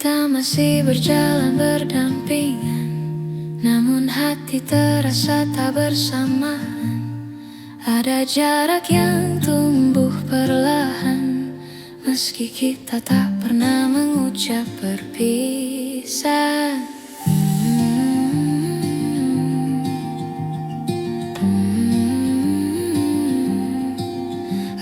Kita masih berjalan berdampingan, namun hati terasa tak bersamaan. Ada jarak yang tumbuh perlahan, meski kita tak pernah mengucap berpisah.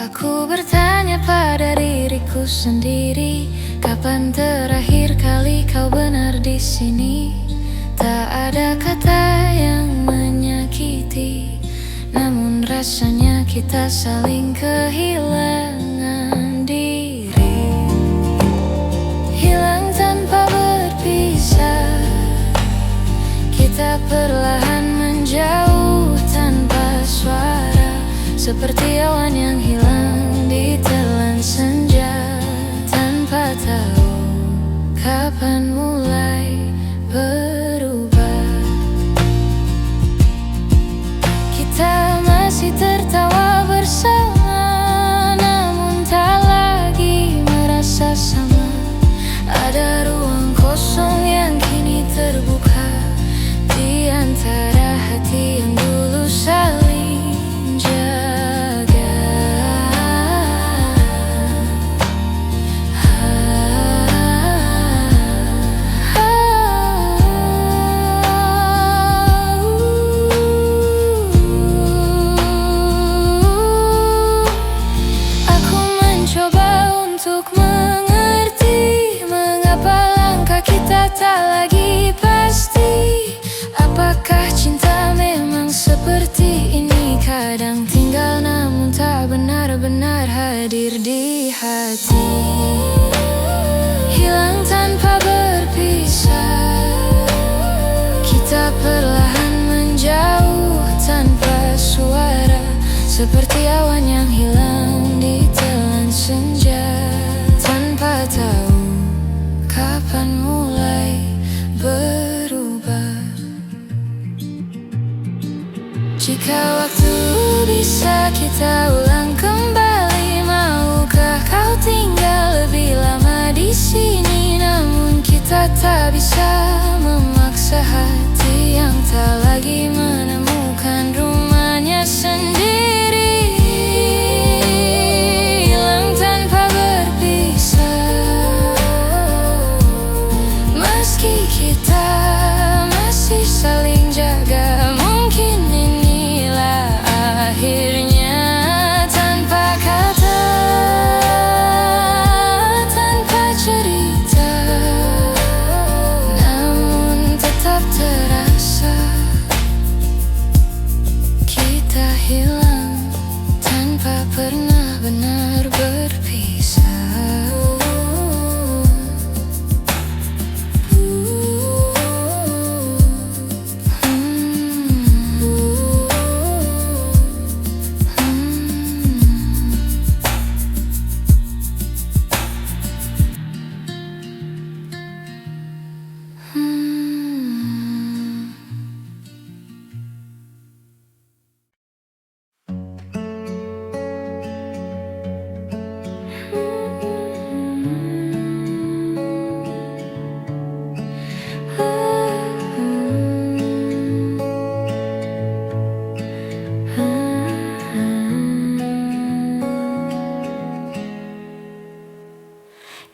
Aku bertanya pada diriku sendiri, kapan terakhir kali kau benar di sini? Tak ada kata yang menyakiti, namun rasanya kita saling kehilangan diri. Hilang tanpa berpisah, kita perlahan menjauh tanpa suara, seperti awan yang hilang ditelan senja, tanpa tahu kapan mulai berubah. Kita masih tertawa bersama, namun tak lagi merasa sama. Ada ruang kosong yang kini terbuka di antara hati yang dulu saling jaga. Aku mencoba untuk mengerti mengapa langkah kita tak lagi pasti. Apakah cinta memang seperti ini? Kadang tinggal namun tak benar-benar hadir di hati. Hilang tanpa berpisah, kita perlahan menjauh tanpa suara, seperti awan yang hilang ditelan senja, tanpa tahu kapan mulai berubah. Jika waktu bisa kita ulang kembali, maukah kau tinggal lebih lama di sini? Namun kita tak bisa memaksa hati yang tak lagi menemukan rumahnya sendiri. Hilang tanpa berpisah, meski kita masih saling jaga. Mungkin inilah akhirnya, tanpa kata, tanpa cerita, namun tetap terasa kita hilang tanpa pernah benar berpisah.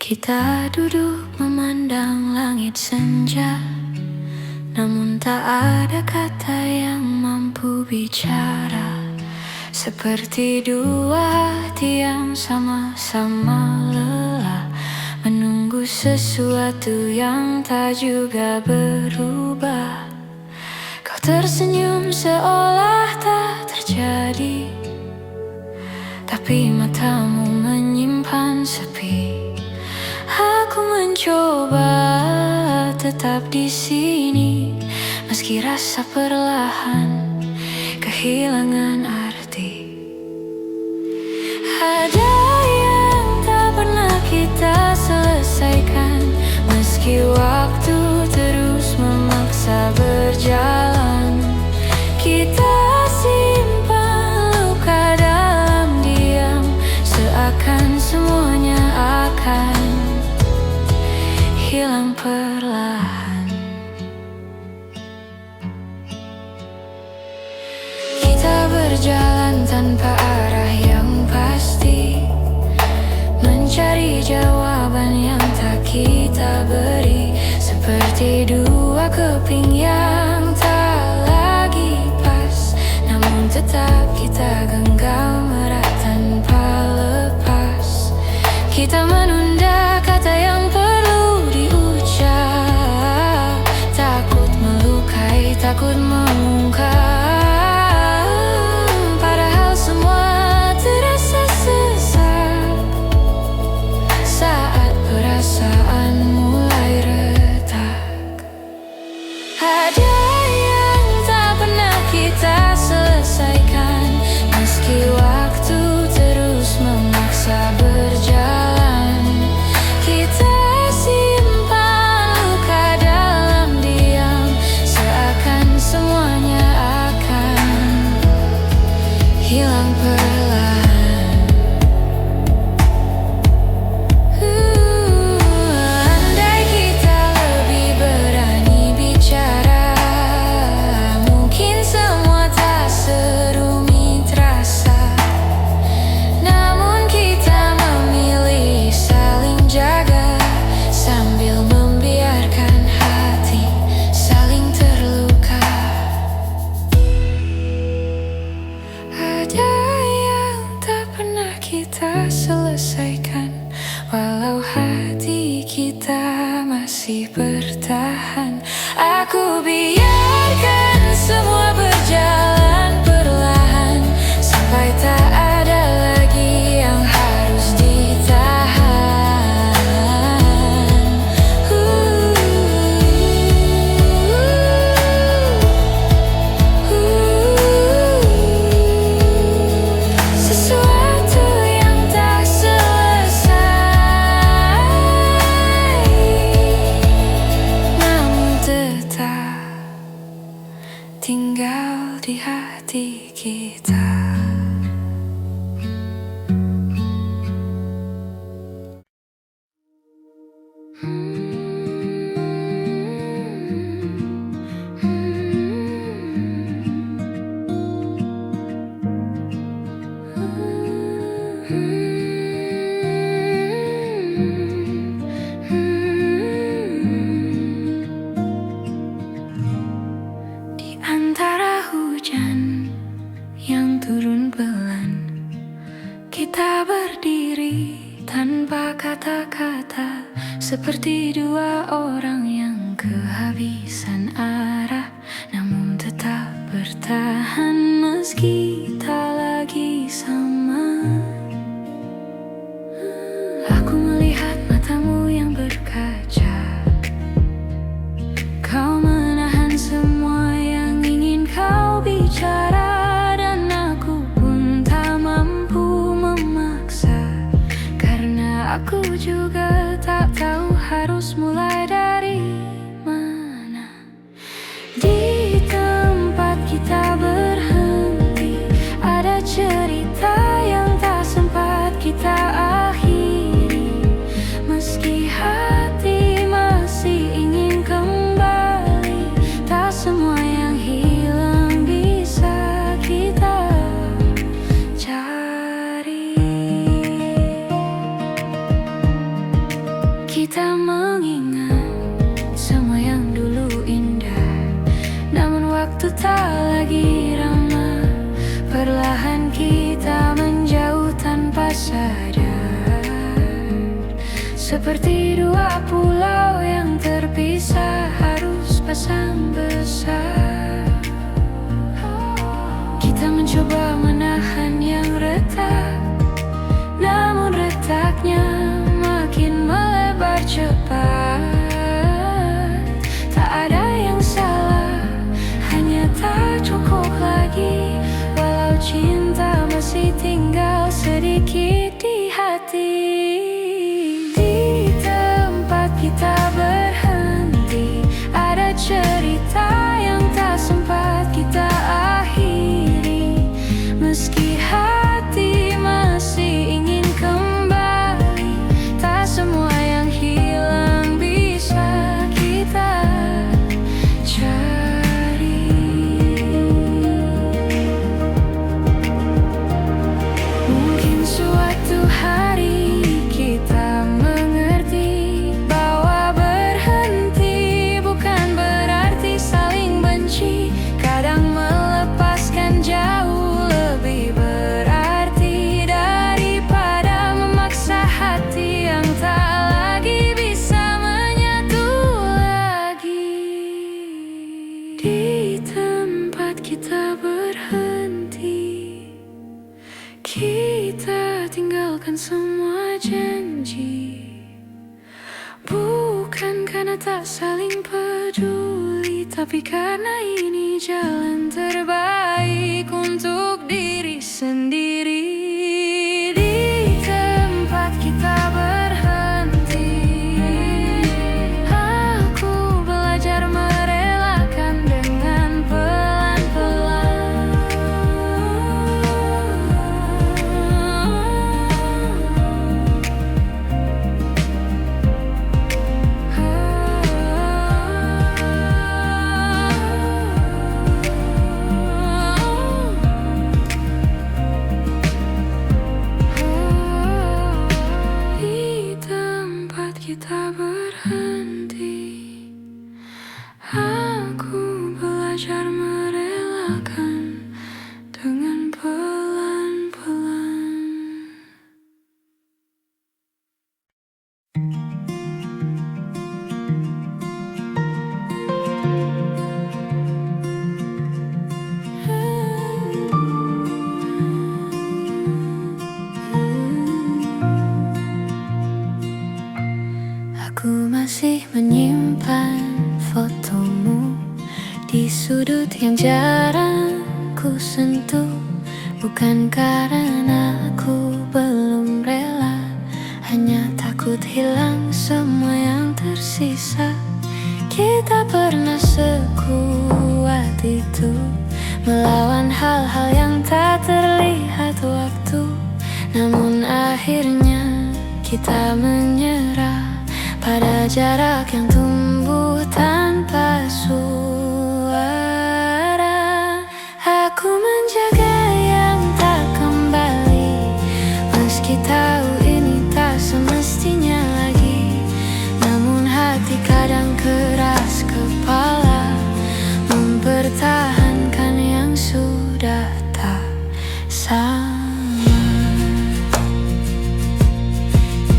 Kita duduk memandang langit senja, namun tak ada kata yang mampu bicara. Seperti dua hati yang sama-sama lelah, menunggu sesuatu yang tak juga berubah. Kau tersenyum seolah tak terjadi, tapi matamu menyimpan sepi. Aku mencoba tetap di sini, meski rasa perlahan kehilangan arti. Ada yang tak pernah kita selesaikan, meski waktu terus memaksa berjalan. Kita simpan luka dalam diam, seakan semuanya akan hilang keping yang tak lagi pas, namun tetap kita genggam erat tanpa lepas. Kita menunda kata yang perlu diucap, takut melukai, takut mengungkap. Padahal semua terasa sesak saat perasaan mulai retak. Ada yang tak pernah kita selesaikan, meski waktu terus memaksa berjalan. Kita simpan luka dalam diam, seakan semuanya akan hilang perlahan. Andai kita lebih berani bicara, mungkin semua tak serumit rasa. Namun kita memilih saling jaga, sambil membiarkan hati saling terluka. Ada yang tak pernah kita selesaikan, walau hati kita masih bertahan. Aku biarkan semua berjalan perlahan, sampai tak ada lagi yang harus ditahan. Sesuatu yang tak selesai, namun tetap tinggal di hati kita. Di antara hujan yang turun pelan, kita berdiri tanpa kata-kata, seperti dua orang yang kehabisan arah, namun tetap bertahan meski tak lagi sama. Aku melihat matamu yang berkaca, kau menahan semua yang ingin kau bicara, dan aku pun tak mampu memaksa, karena aku juga tak tahu harus mulai dari mana. Di tempat kita berhenti, ada cerita yang tak sempat kita akhiri, meski hati masih ingin kembali. Tak semua yang hilang bisa kita cari. Kita mengingat semua yang dulu indah, namun waktu tak lagi ramah. Perlahan kita menjauh tanpa sadar, seperti dua pulau yang terpisah harus pasang besar. Kita mencoba menahan yang retak, namun retaknya makin melebar cepat. Tak ada yang salah, hanya tak cukup lagi, walau cinta masih tinggal sedikit di hati. Di tempat kita berhenti, ada cerita yang tak sempat kita akhiri, meski hati masih ingin kembali. tak saling peduli, tapi karena ini jalan terbaik untuk diri sendiri. Di tempat kita berhenti, aku belajar merelakan dengan pelan-pelan. Di tempat kita berhenti, aku belajar merelakan dengan pelan-pelan. Aku masih menyimpan fotomu di sudut yang jarang ku sentuh. Bukan karena aku belum rela, hanya takut hilang semua yang tersisa. Kita pernah sekuat itu, melawan hal-hal yang tak terlihat waktu. Namun akhirnya kita menyerah pada jarak yang tumbuh tanpa suara. Aku menjaga yang tak kembali, meski tahu ini tak semestinya lagi. Namun hati kadang keras kepala, mempertahankan yang sudah tak sama.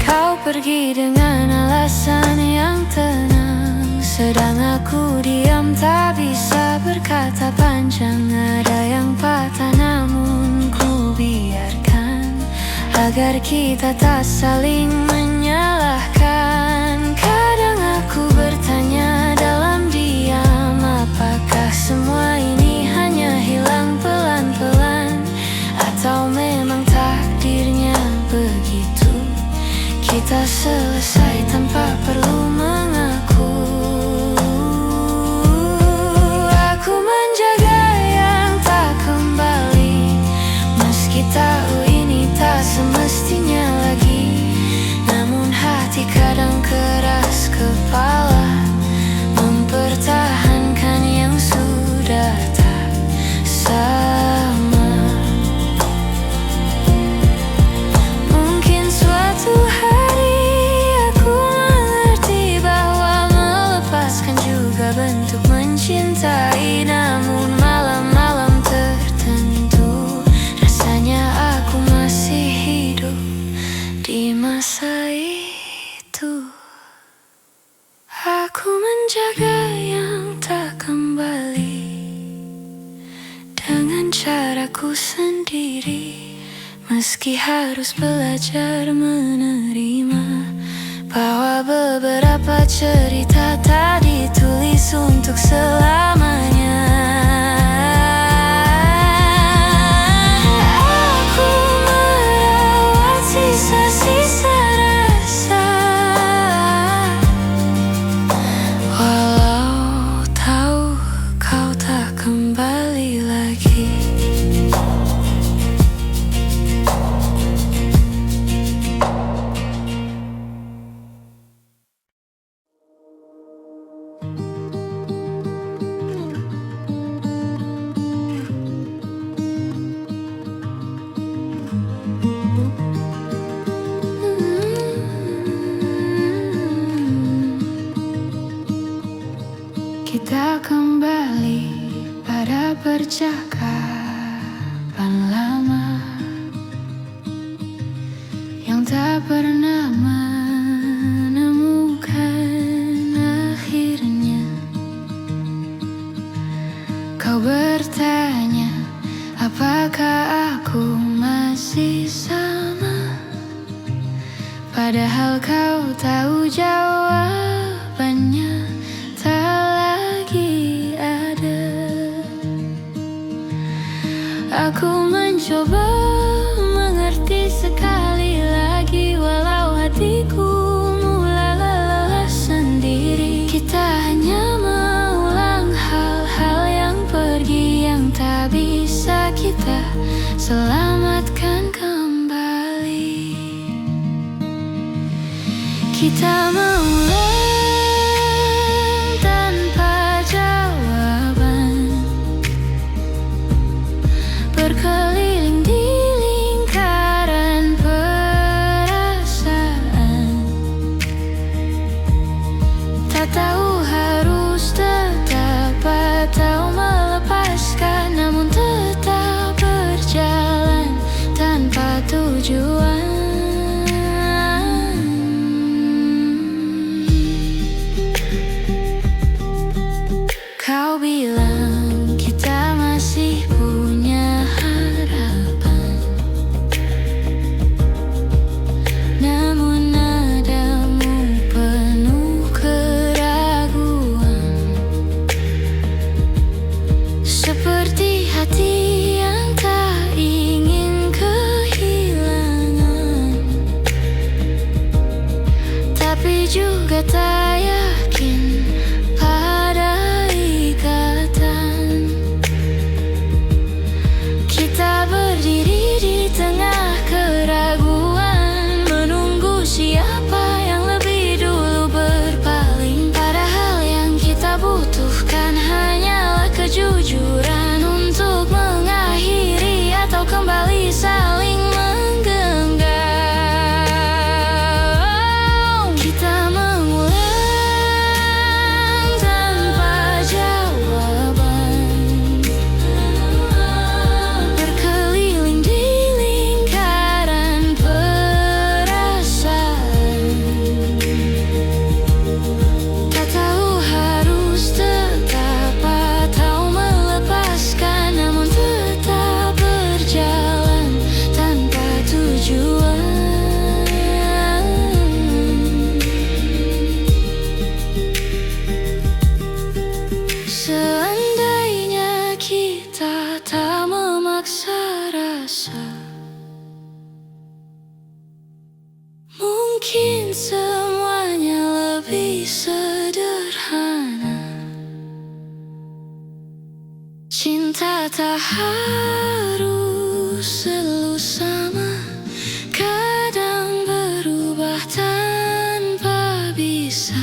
Kau pergi dengan alasan yang tenang, sedang aku diam tak bisa berkata panjang. Ada yang patah namun ku biarkan, agar kita tak saling menyalahkan. Kadang aku bertanya dalam diam, apakah semua ini hanya hilang pelan-pelan, atau memang takdirnya begitu? Kita selesai tanpa perlu mengaku. Aku menjaga yang tak kembali, meski tahu ini tak semestinya lagi. Namun hati kadang keras kepala, mempertahankan yang sudah tak sama. Mungkin suatu hari aku mengerti bahwa melepaskan juga bentuk mencintai. Namun malam-malam tertentu rasanya aku masih hidup di masa itu. Aku menjaga yang tak kembali dengan caraku sendiri, meski harus belajar menerima bahwa beberapa cerita tak ditulis untuk selamanya. Aku merawat sisa-sisa rasa, walau tahu kau tak kembali lagi. Kita kembali pada percakapan lama yang tak pernah menemukan akhirnya. Kau bertanya, apakah aku masih sama? Padahal kau tahu jawabannya. coba mengerti sekali lagi, walau hatiku mulai lelah sendiri. Kita hanya mengulang hal-hal yang pergi, yang tak bisa kita selamatkan kembali. Kita mengulang tanpa jawaban, berkeliling di lingkaran perasaan. Tak tahu harus tetap atau melepaskan, namun tetap berjalan tanpa tujuan. Kau bilang kita masih punya harapan, namun nadamu penuh keraguan, seperti hati yang tak ingin kehilangan, tapi juga tak yakin pada ikatan. Kita berdiri di tengah keraguan, menunggu siapa yang lebih dulu berpaling. Padahal yang kita butuhkan hanyalah kejujuran untuk mengakhiri atau kembali saling menggenggam. Kita mengulang tanpa jawaban, berkeliling di lingkaran perasaan. Tak tahu harus tetap atau melepaskan, namun tetap berjalan tanpa tujuan. Seandainya kita tak memaksa rasa, mungkin semuanya lebih sederhana. Cinta tak harus selalu sama, kadang berubah tanpa bisa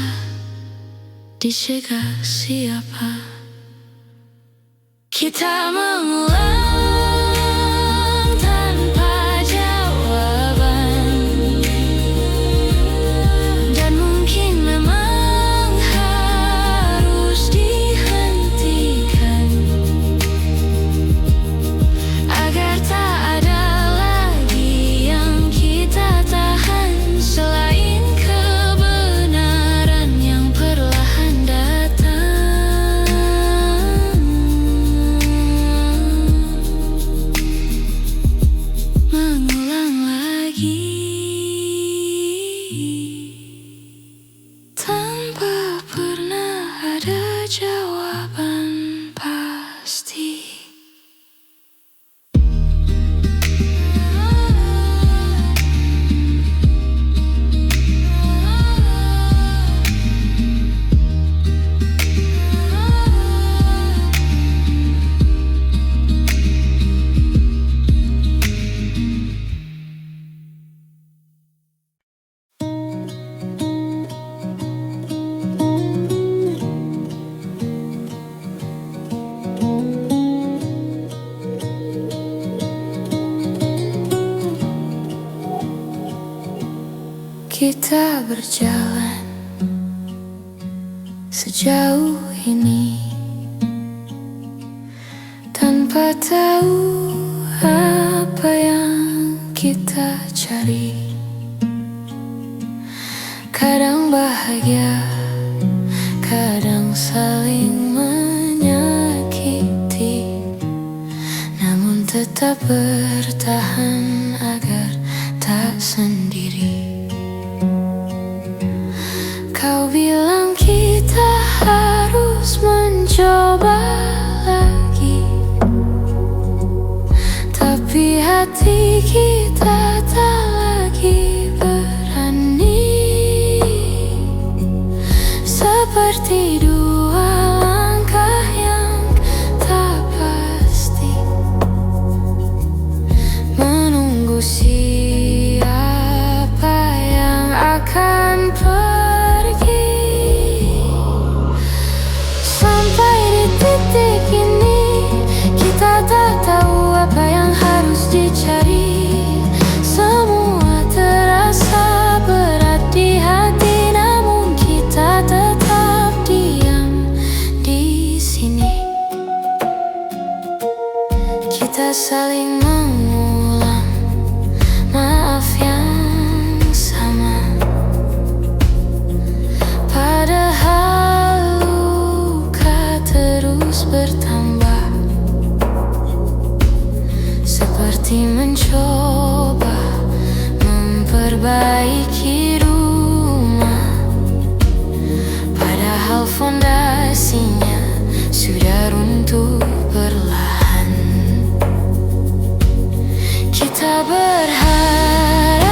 dicegah siapa. Kita mengulang tanpa jawaban, dan mungkin memang harus dihentikan, agar tak ada lagi yang kita tahan selain kebenaran yang perlahan datang. Mengulang lagi tanpa pernah ada jawaban pasti. Kita berjalan sejauh ini tanpa tahu apa yang kita cari. Kadang bahagia, kadang saling menyakiti, namun tetap bertahan agar tak sendiri. Kau bilang kita harus mencoba lagi, tapi hati kita tak lagi berani, seperti dua langkah yang tak pasti, menunggu siapa yang akan pergi. Sampai di titik ini kita tak tahu apa yang harus dicari. Semua terasa berat di hati, namun kita tetap diam di sini. Kita saling mengulang maaf yang sama, padahal luka terus bertambah. Seperti mencoba memperbaiki rumah, padahal fondasinya sudah runtuh perlahan. Kita berharap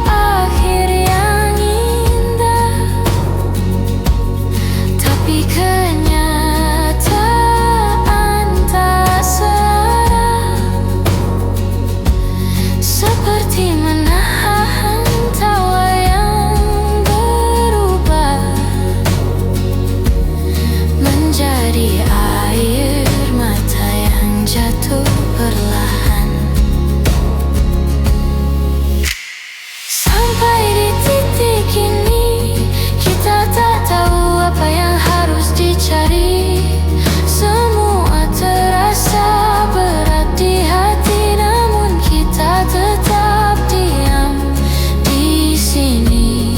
akhir yang indah, tapi kenyataan tak searah. Seperti menahan tawa yang berubah menjadi air mata yang jatuh perlahan. Sampai di titik ini kita tak tahu apa yang harus dicari. Semua terasa berat di hati, namun kita tetap diam di sini.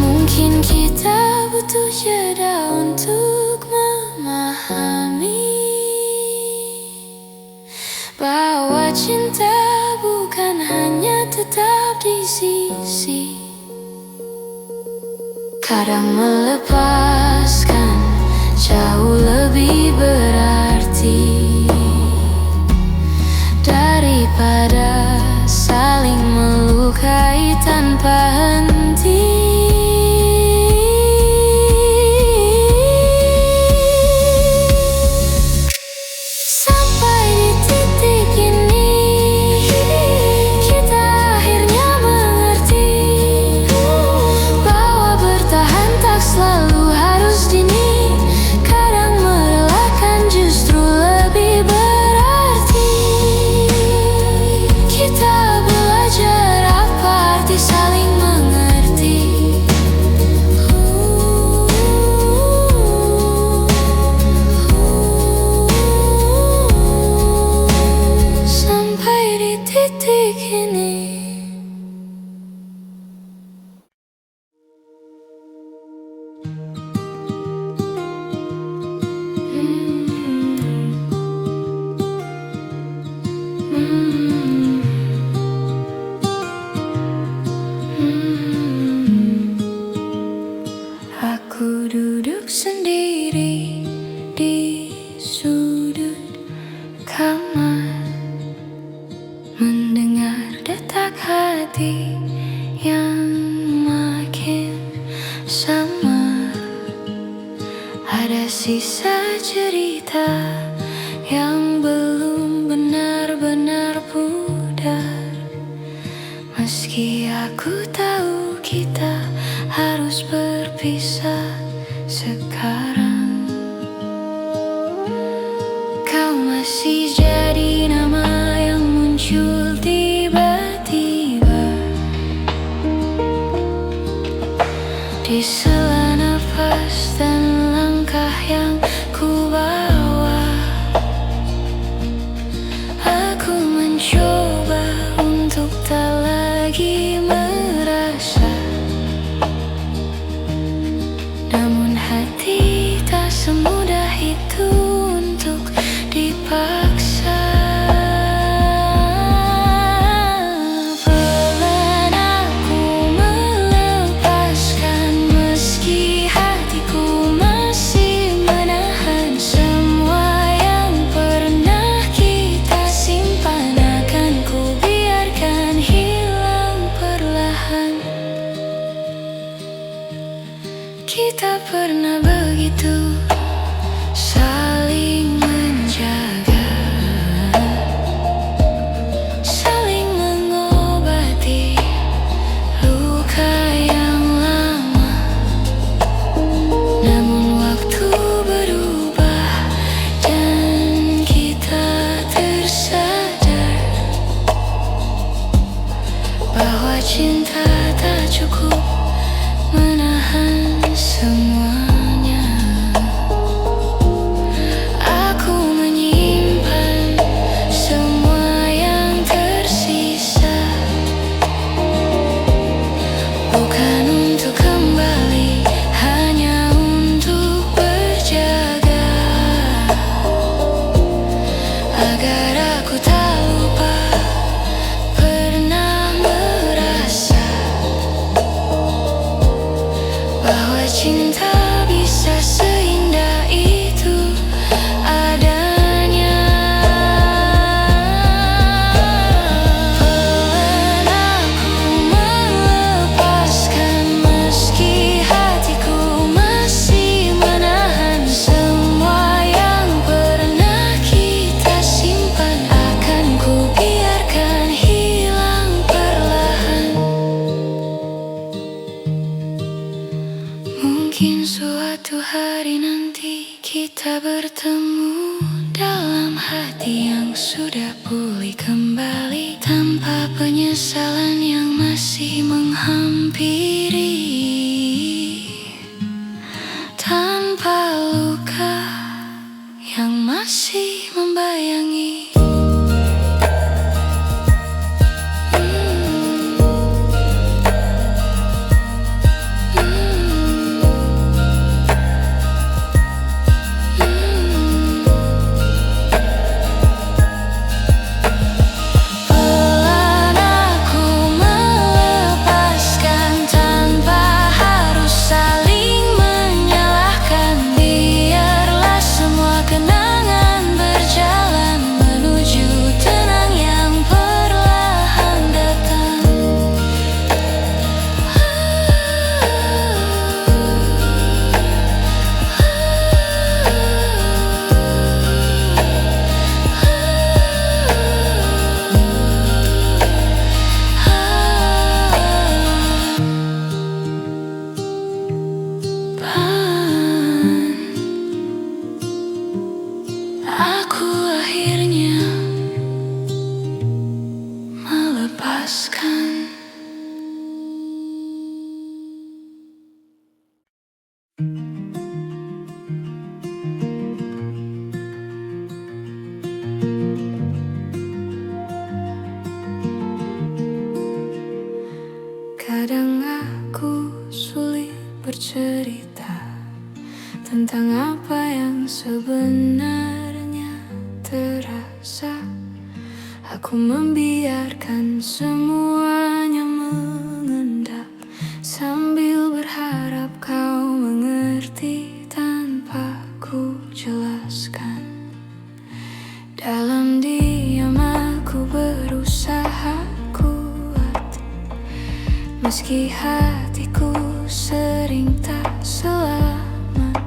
Mungkin kita butuh jeda untuk memahami bahwa cinta bukan hanya tetap di sisi. Kadang melepaskan jauh lebih berarti daripada saling melukai tanpa henti. Sampai di titik ini kita akhirnya mengerti bahwa bertahan tak selalu harus dini. Kadang merelakan justru lebih berarti. Kita belajar apa arti saling mengerti. Sampai di titik ini. Aku duduk sendiri di sudut kamar, mendengar detak hati yang makin samar. Ada sisa cerita yang belum benar-benar pudar. Meski aku tahu kita harus berpisah sekarang, kau masih jadi nama yang muncul tiba-tiba di sela nafas dan langkah yang ku bawa. Aku mencoba untuk tak lagi merasa, namun hati tak semudah itu untuk dipaksa. Pelan aku melepaskan, meski hatiku masih menahan semua yang pernah kita Kita pernah begitu saling menjaga, saling mengobati luka yang lama. Namun waktu berubah dan kita tersadar bahwa cinta tak cukup menahan semuanya. Aku menyimpan semua yang tersisa, bukan untuk kembali, hanya untuk berjaga, agar aku tak lupa pernah merasa bahwa cinta bisa seindah itu adanya. Pelan aku melepaskan, meski hatiku masih menahan semua yang pernah kita simpan. Akan ku biarkan hilang perlahan. Mungkin suatu hari nanti kita bertemu dalam hati yang sudah pulih kembali, tanpa penyesalan yang masih menghampiri, tanpa luka yang masih membayangi. Aku akhirnya melepaskan. Kadang aku sulit bercerita tentang apa yang sebenarnya terasa. Aku membiarkan semuanya mengendap, sambil berharap kau mengerti tanpa ku jelaskan. Dalam diam aku berusaha kuat, meski hatiku sering tak selamat.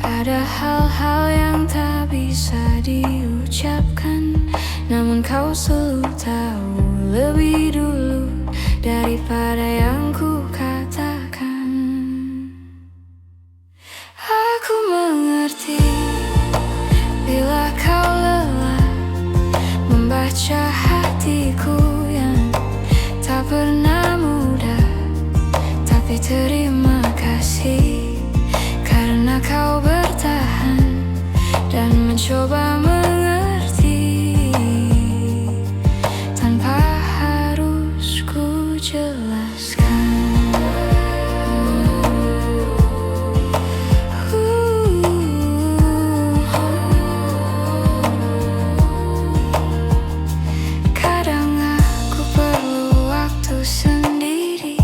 Ada hal-hal yang tak bisa diucapkan, namun kau selalu tahu lebih dulu daripada yang ku katakan. Aku mengerti bila kau lelah membaca hatiku yang tak pernah mudah. Tapi terima kasih karena kau bertahan dan mencoba mengerti tanpa harus ku jelaskan. Kadang aku perlu waktu sendiri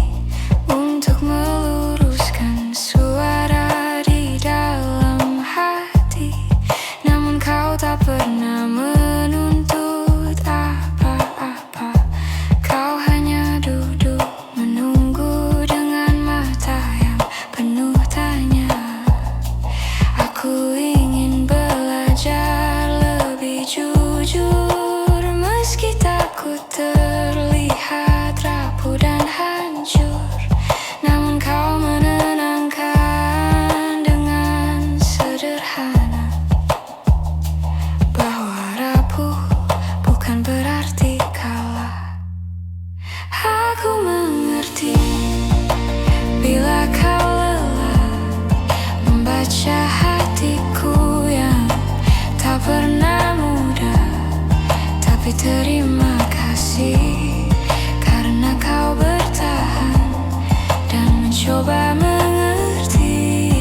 untuk meluruskan suara di dalam hati, namun kau tak Tapi terima kasih karena kau bertahan dan mencoba mengerti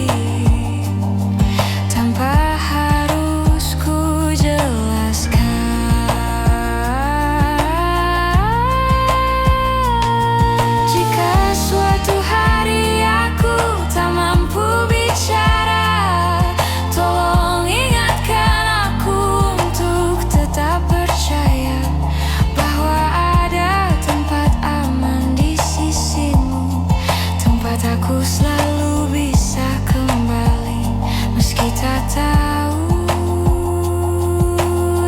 tanpa harus ku jelaskan. Jika suatu hari aku tak mampu bicara, tolong ingatkan aku untuk tetap percaya bahwa ada tempat aman di sisimu, tempat aku selalu bisa kembali meski tak tahu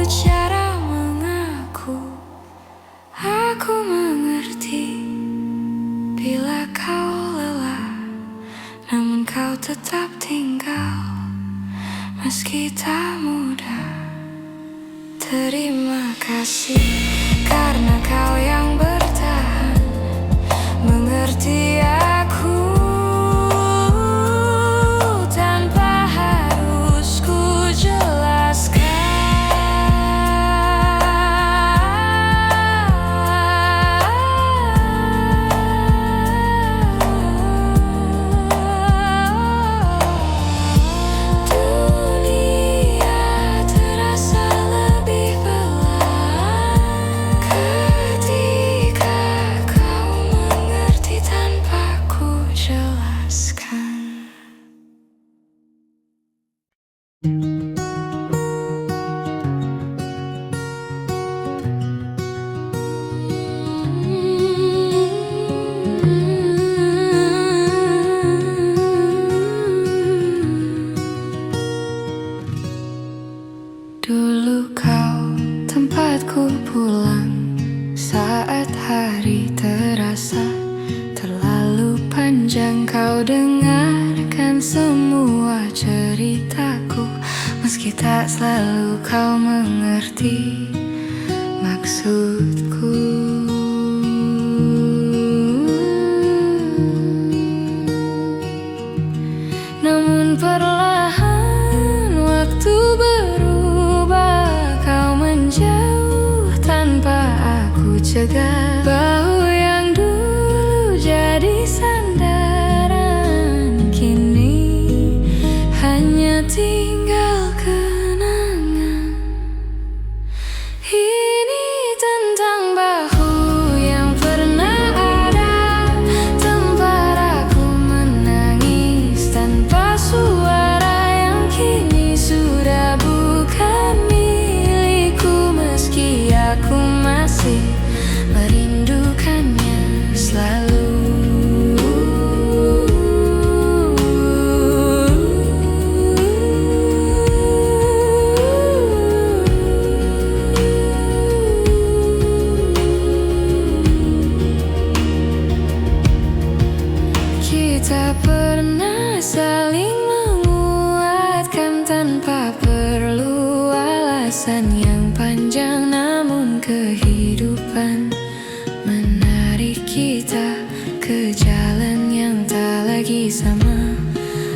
cara mengaku. Aku mengerti bila kau lelah, namun kau tetap tinggal meski tak mudah. Terima kasih karena kau yang bertahan mengerti aku tanpa harus ku jelaskan. Dunia terasa lebih pelan ketika kau mengerti tanpa ku jelaskan. Dulu kau tempatku pulang saat hari terasa terlalu panjang. Kau dengarkan semua ceritaku meski tak selalu kau mengerti maksudku. Namun perlahan waktu berubah, kau menjauh tanpa aku cegah. Bahu yang dulu jadi sandaran kini hanya tinggal kenangan. Ini tentang bahu yang pernah ada, tempat aku menangis tanpa suara, yang kini sudah bukan milikku meski aku masih merindukannya selalu. Kita pernah saling menguatkan tanpa perlu alasan yang panjang, namun kehidupan menarik kita ke jalan yang tak lagi sama.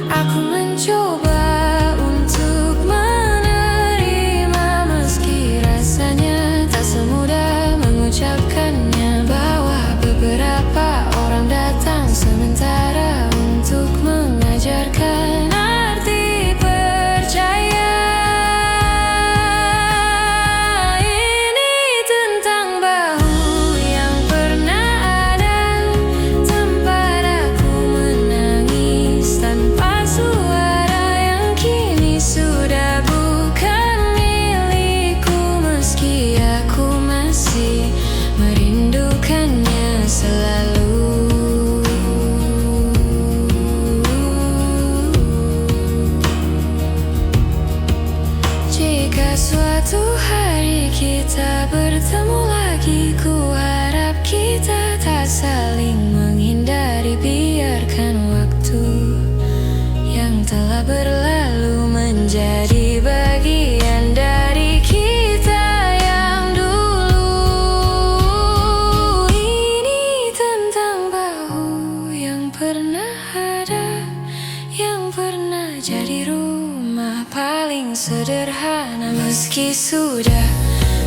Aku mencoba untuk menerima meski rasanya tak semudah mengucapkannya, bahwa beberapa orang datang sementara untuk mengajarkan arti percaya. Ini tentang bahu yang pernah ada, tempat aku menangis tanpa suara, yang kini sudah bukan milikku meski aku masih merindukannya selalu. Jika suatu hari kita bertemu lagi, ku harap kita tak saling menghindari. Biarkan waktu yang telah berlalu menjadi bagian dari kita yang dulu. Ini tentang bahu yang pernah ada, yang pernah jadi rumah paling sederhana meski sudah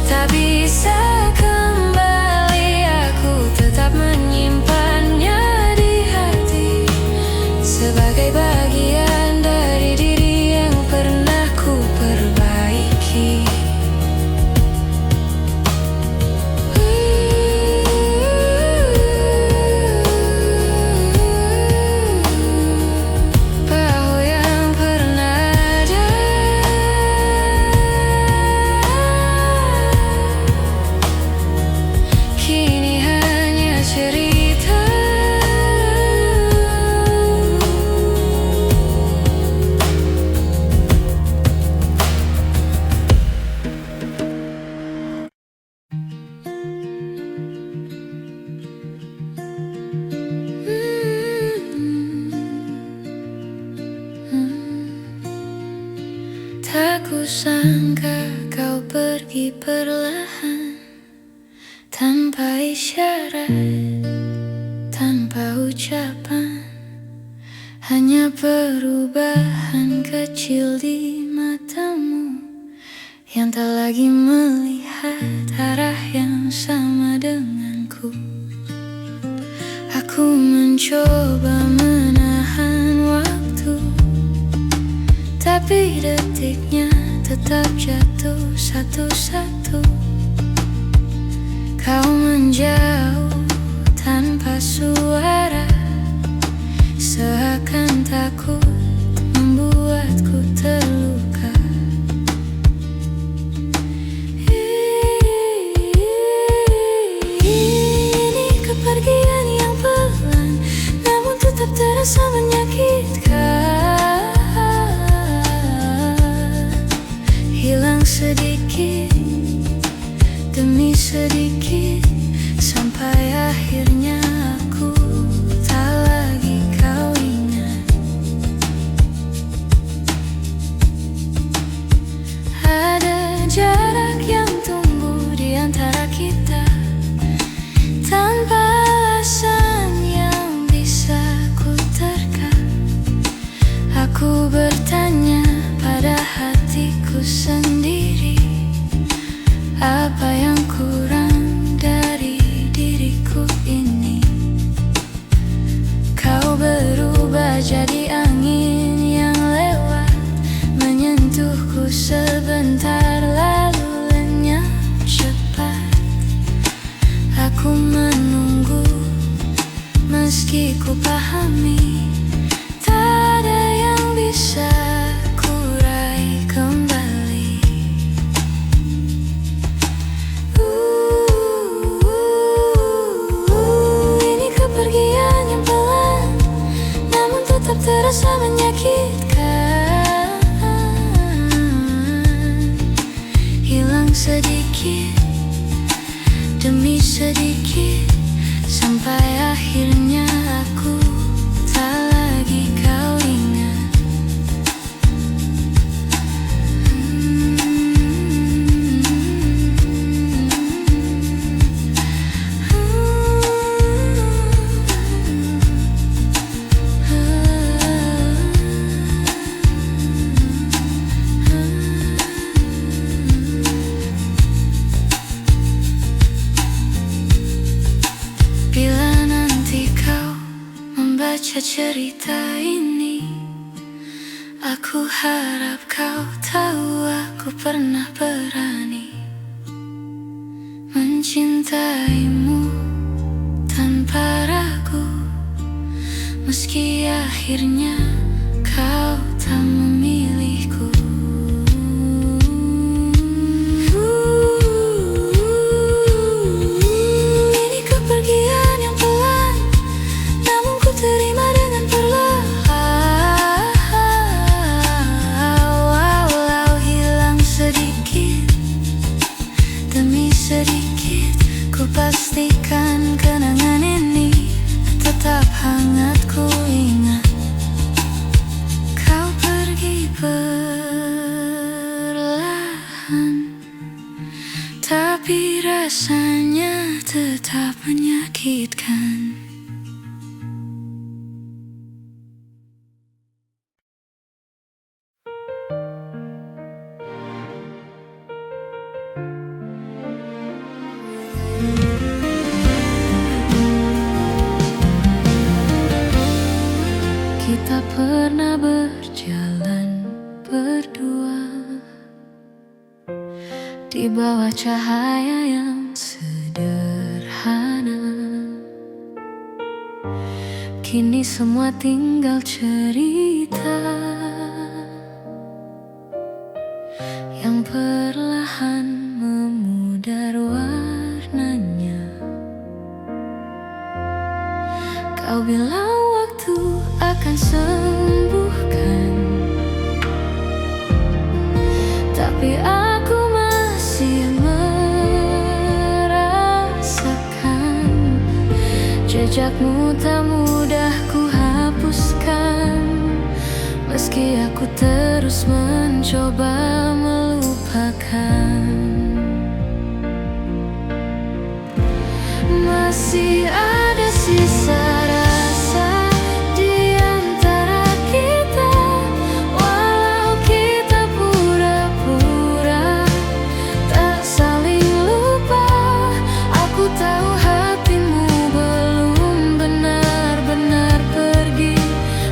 tak bisa kembali, aku tetap menyimpannya di hati sebagai bagian dari diri yang pernah ku perbaiki. Bahu yang pernah ada kini hanya cerita. Tak kusangka kau pergi perlahan, tanpa isyarat, tanpa ucapan. Hanya perubahan kecil di matamu yang tak lagi melihat arah yang sama denganku. Aku mencoba menahan waktu, tapi detiknya tetap jatuh satu-satu. Kau menjauh tanpa suara, seakan takut membuatku terluka. Ini kepergian yang pelan, namun tetap terasa menyakitkan. Hilang sedikit demi sedikit, sampai akhirnya aku tak lagi kau ingat. Ada jarak yang tumbuh di antara kita, tanpa alasan yang bisa ku terka. Aku bertanya pada hatiku sendiri, apa yang kurang dari diriku ini? Kau berubah jadi angin yang lewat, menyentuhku sebentar lalu lenyap cepat. Aku menunggu meski ku pahami tak ada yang bisa ku raih kembali. Ini kepergian yang pelan, namun tetap terasa menyakitkan. Hilang sedikit demi sedikit, sampai akhirnya aku tak lagi kau ingat. Bila nanti kau membaca cerita ini, aku harap kau tahu aku pernah berani mencintaimu tanpa ragu, meski akhirnya kau tak memilihku. Ini kepergian yang pelan, namun ku terima dengan perlahan. Walau hilang sedikit demi sedikit, ku pastikan kenangan ini tetap hangat ku ingat. Kau pergi Kita pernah berjalan berdua di bawah cahaya yang sederhana. Kini semua tinggal cerita yang perlahan memudar warnanya. Kau bilang waktu akan sembuhkan, tapi aku masih merasakan jejakmu tak mudah ku hapuskan. Meski aku terus mencoba melupakan, masih ada sisa rasa di antara kita. Walau kita pura-pura tak saling lupa, aku tahu hatimu belum benar-benar pergi.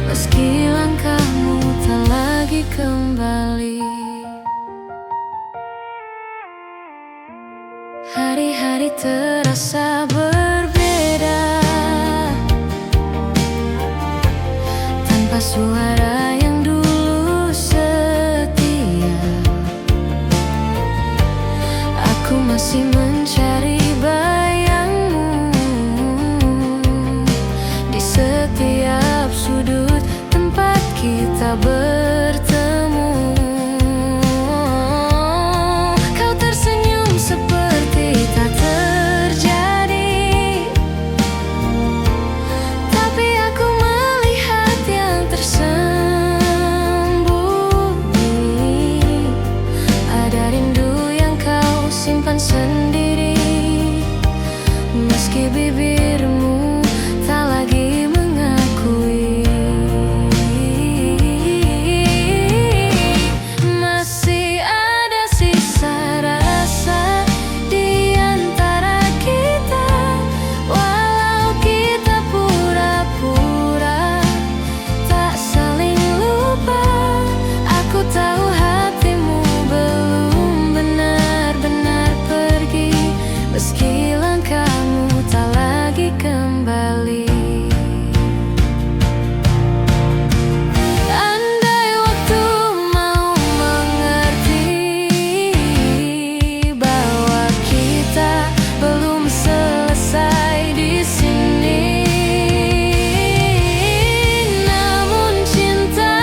Meski langkahmu tak lagi kembali. Hari-hari terasa berbeda tanpa suara yang dulu setia. Aku masih mencari bayangmu di setiap sudut tempat kita bertemu. Kau tersenyum seperti tak terjadi, tapi aku melihat yang tersembunyi. Ada rindu yang kau simpan sendiri, meski bibirmu tak lagi mengakui. Masih ada sisa rasa di antara kita. Walau kita pura-pura tak saling lupa, aku tahu hatimu belum benar-benar pergi. Meski langkahmu tak lagi kembali. Andai waktu mau mengerti bahwa kita belum selesai di sini. Namun cinta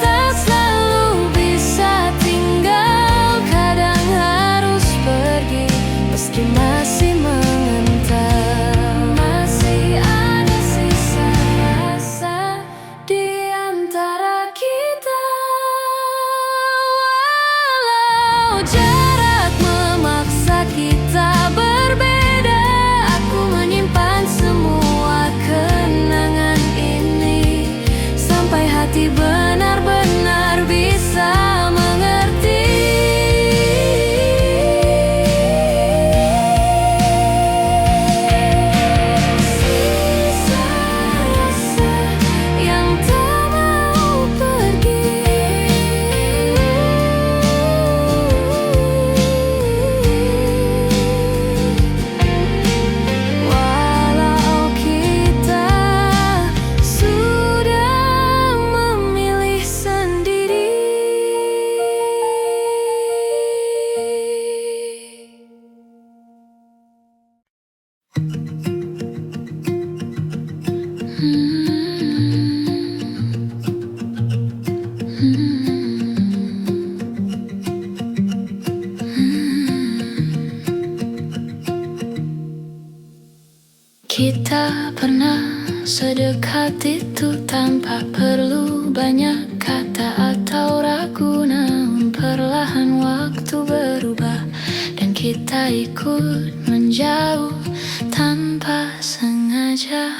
tak selalu bisa tinggal, kadang harus pergi meski masih mengental. Masih ada sisa rasa di antara kita. Walau jarak memaksa kita berbeda, aku menyimpan semua kenangan ini sampai hati benar-benar bisa mengerti. Sisa rasa yang tak mau pergi. Walau kita sudah memilih sendiri. Kita pernah sedekat itu tanpa perlu banyak kata atau ragu. Namun perlahan waktu berubah dan kita ikut menjauh tanpa sengaja.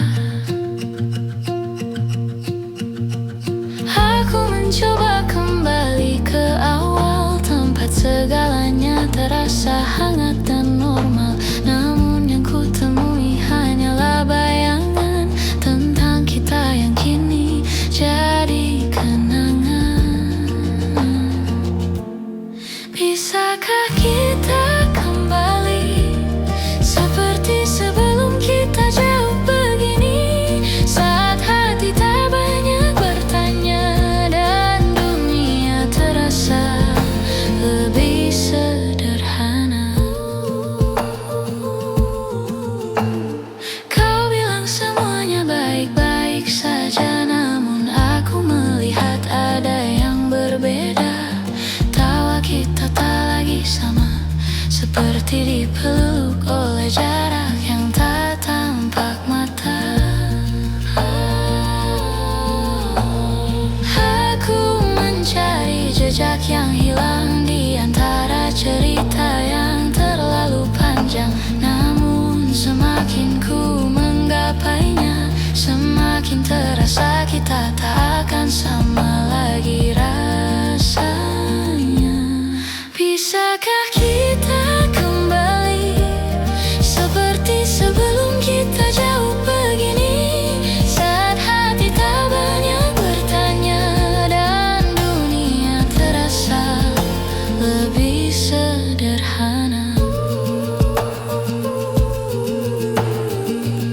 Aku mencoba kembali ke awal, tempat segalanya terasa hangat dan normal. Namun yang ku temui hanyalah bayangan tentang kita yang kini jauh. seperti dipeluk oleh jarak yang tak tampak mata. Aku mencari jejak yang hilang di antara cerita yang terlalu panjang. Namun semakin ku menggapainya, semakin terasa kita tak akan sama lagi rasanya. Bisakah kita kembali seperti sebelum kita jauh begini, saat hati tak banyak bertanya dan dunia terasa lebih sederhana.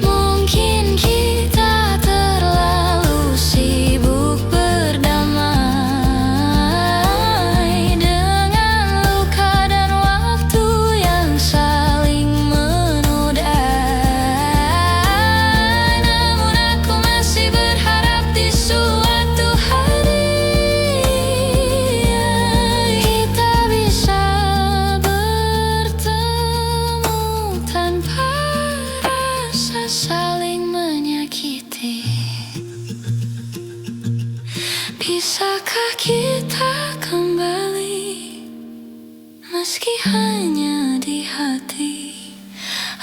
Mungkin kita terlalu sibuk berdamai dengan luka dan waktu yang saling menodai. Namun aku masih berharap di suatu hari kita bisa bertemu tanpa rasa saling menyakiti. Bisakah kita kembali, meski hanya di hati?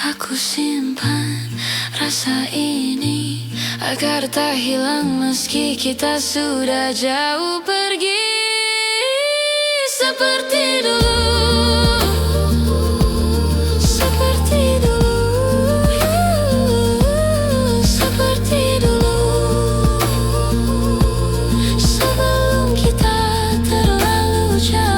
Aku simpan rasa ini agar tak hilang meski kita sudah jauh pergi. Seperti dulu, seperti dulu, seperti dulu, sebelum kita terlalu jauh.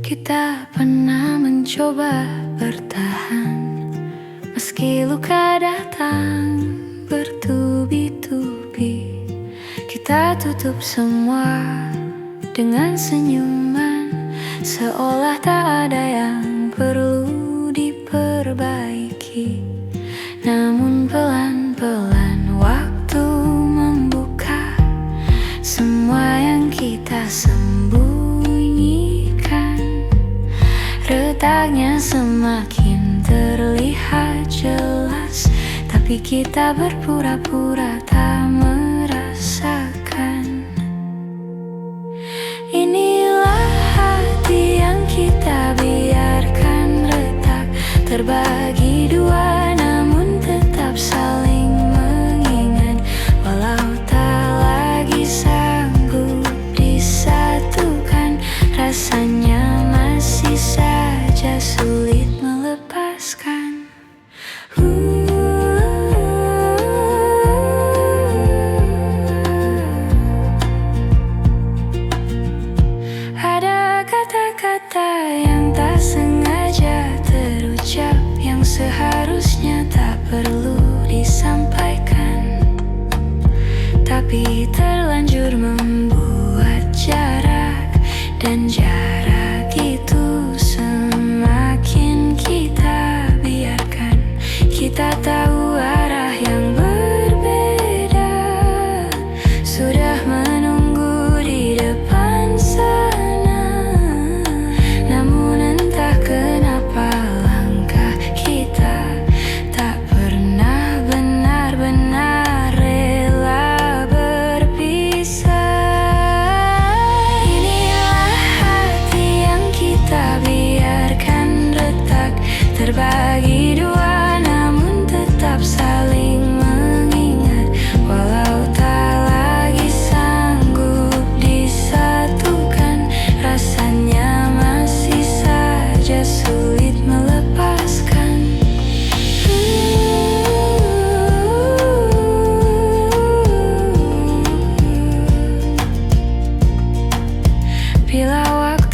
Kita pernah mencoba bertahan, meski luka datang bertubi-tubi. Kita tutup semua dengan senyuman, seolah tak ada yang perlu diperbaiki. Namun pelan-pelan waktu membuka semua yang kita sembunyikan. Retaknya semakin terlihat jelas, tapi kita berpura-pura tak merasakan. Inilah hati yang kita biarkan retak, terbagi dua namun tetap saling mengingat. Walau tak lagi sanggup disatukan, rasanya masih saja sulit melepaskan. Ada kata-kata yang tak sengaja terucap, yang seharusnya tak perlu disampaikan, tapi terlanjur membuat jarak. Dan jarak itu semakin kita biarkan. Kita tahu arah yang berbeda, sudah menunggu di depan sana. Namun entah kenapa langkah kita tak pernah benar-benar rela berpisah. Inilah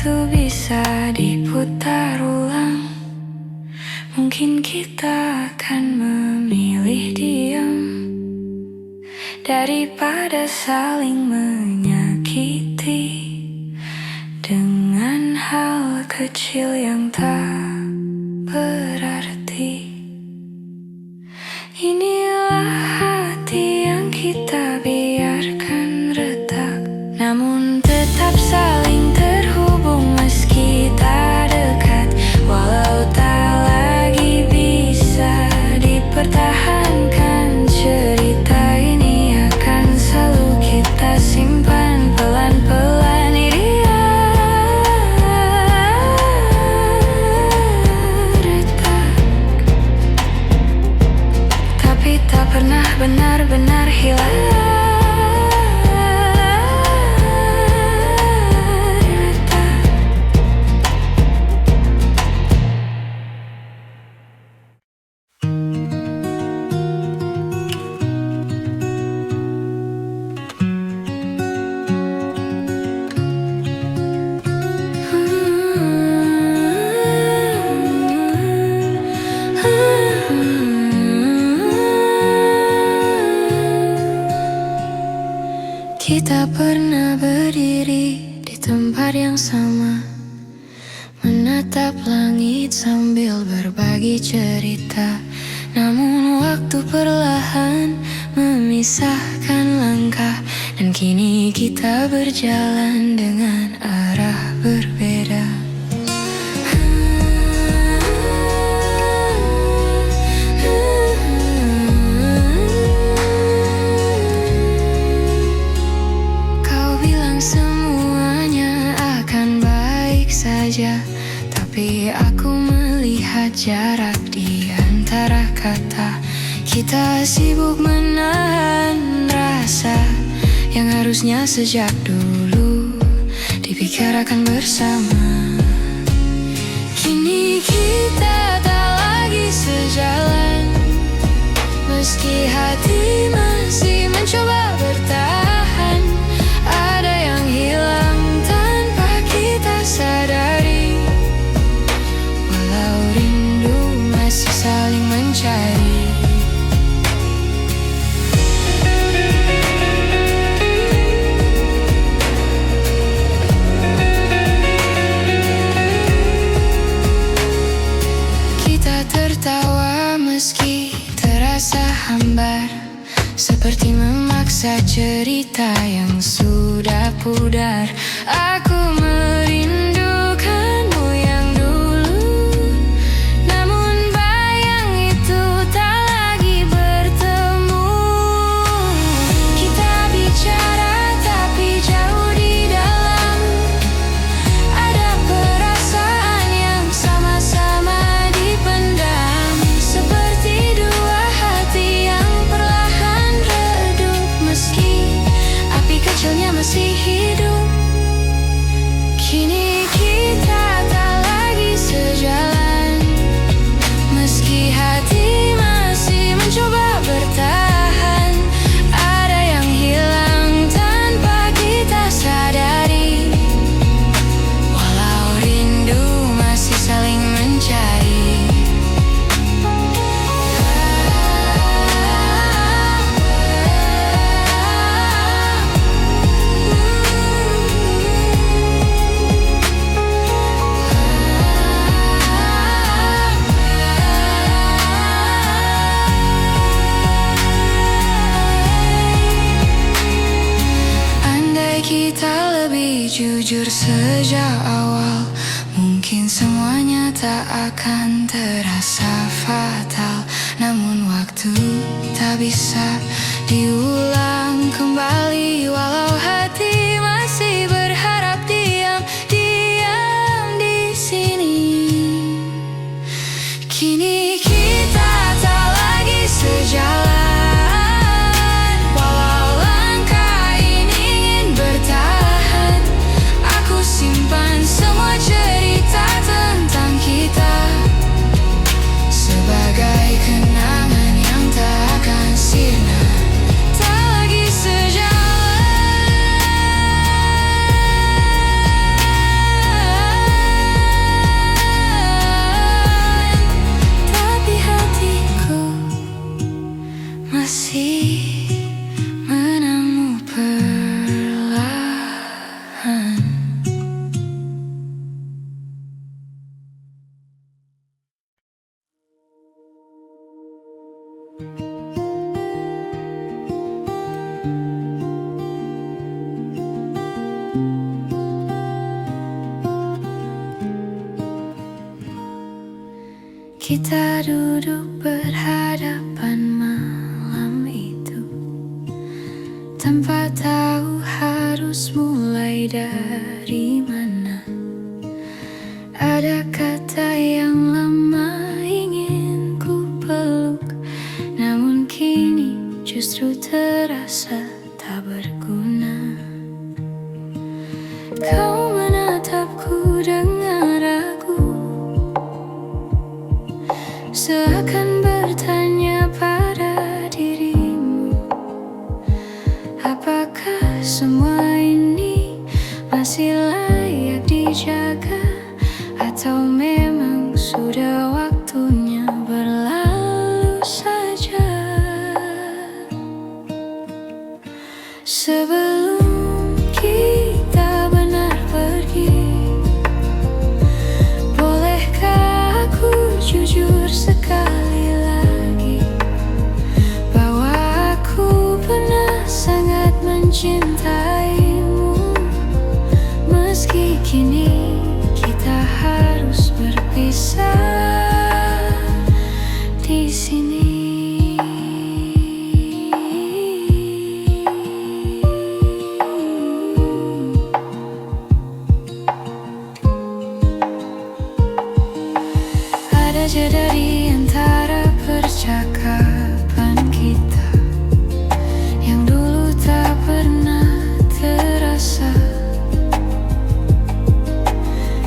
waktu bisa diputar ulang, mungkin kita akan memilih diam daripada saling menyakiti dengan hal kecil yang tak berarti. Inilah hati yang kita biarkan retak, namun tetap saling terhubung meski tak dekat. Walau tak lagi bisa dipertahankan, cerita ini akan selalu kita simpan pelan-pelan. Dia retak, tapi tak pernah benar-benar hilang. Kita pernah berdiri di tempat yang sama, menatap langit sambil berbagi cerita. Namun waktu perlahan memisahkan langkah, dan kini kita berjalan dengan arah berbeda. Tapi aku melihat jarak di antara kata. Kita sibuk menahan rasa yang harusnya sejak dulu dibicarakan bersama. Kini kita tak lagi sejalan, meski hati masih mencoba bertahan. Ada yang hilang tanpa kita sadari, walau rindu masih saling mencari. Kita tertawa meski terasa hambar, seperti memaksa cerita yang sudah pudar. Aku merindukanmu yang dulu, namun bayang itu tak lagi bertemu. Kita bicara tapi jauh di dalam, ada perasaan yang sama-sama dipendam, seperti dua hati yang perlahan redup, meski api kecilnya masih hidup. Kini kita tak lagi sejalan, meski hati masih mencoba bertahan. Ada yang hilang tanpa kita sadari, walau rindu masih saling mencari. Kita lebih jujur sejak awal, mungkin semuanya tak akan terasa fatal. Namun waktu tak bisa diulang kembali, walau hati masih berharap diam di sini. Kini kita tak lagi sejalan, simpan semua cerita tentang kita sebagai kenangan yang tak akan sirna. Tak lagi sejalan, Kita duduk berhadapan malam itu, tanpa tahu harus mulai dari mana. Ada kata yang lama ingin ku peluk, namun kini justru terasa tak berguna. Kau menatapku dengan ragu, seakan bertanya pada dirimu, apakah semua ini masih layak dijaga, atau memang sudah waktunya berlalu saja. Sebelum kita benar pergi, bolehkah aku jujur sekali lagi bahwa aku pernah sangat mencintaimu. Meski kini kita harus berpisah di sini. Ada jeda di antara percakapan kita yang dulu tak pernah terasa.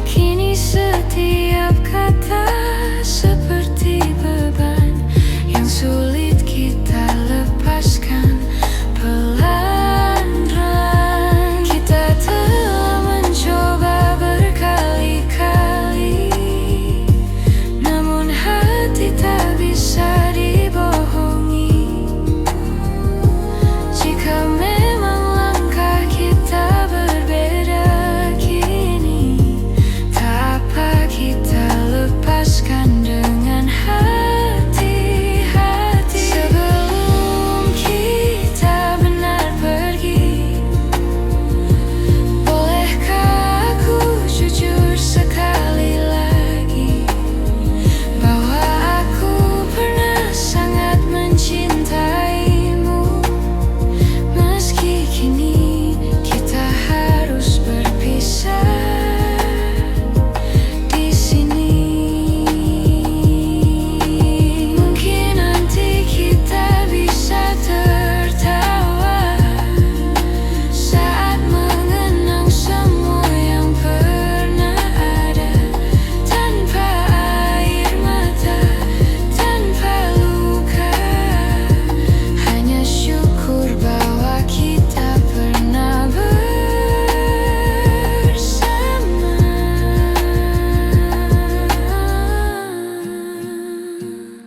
Kini setiap kata seperti beban yang sulit kita lepaskan pelan-pelan. Kita telah mencoba berkali-kali, namun hati tak bisa dibohongi. Jika memang langkah kita berbeda kini, tak apa kita lepaskan dengan hati-hati. Sebelum kita benar pergi, bolehkah aku jujur sekali lagi bahwa aku pernah sangat mencintaimu. Meski kini kita harus berpisah di sini. Mungkin nanti kita bisa tertawa saat mengenang semua yang pernah ada, tanpa air mata, tanpa luka. Hanya syukur bahwa kita pernah bersama.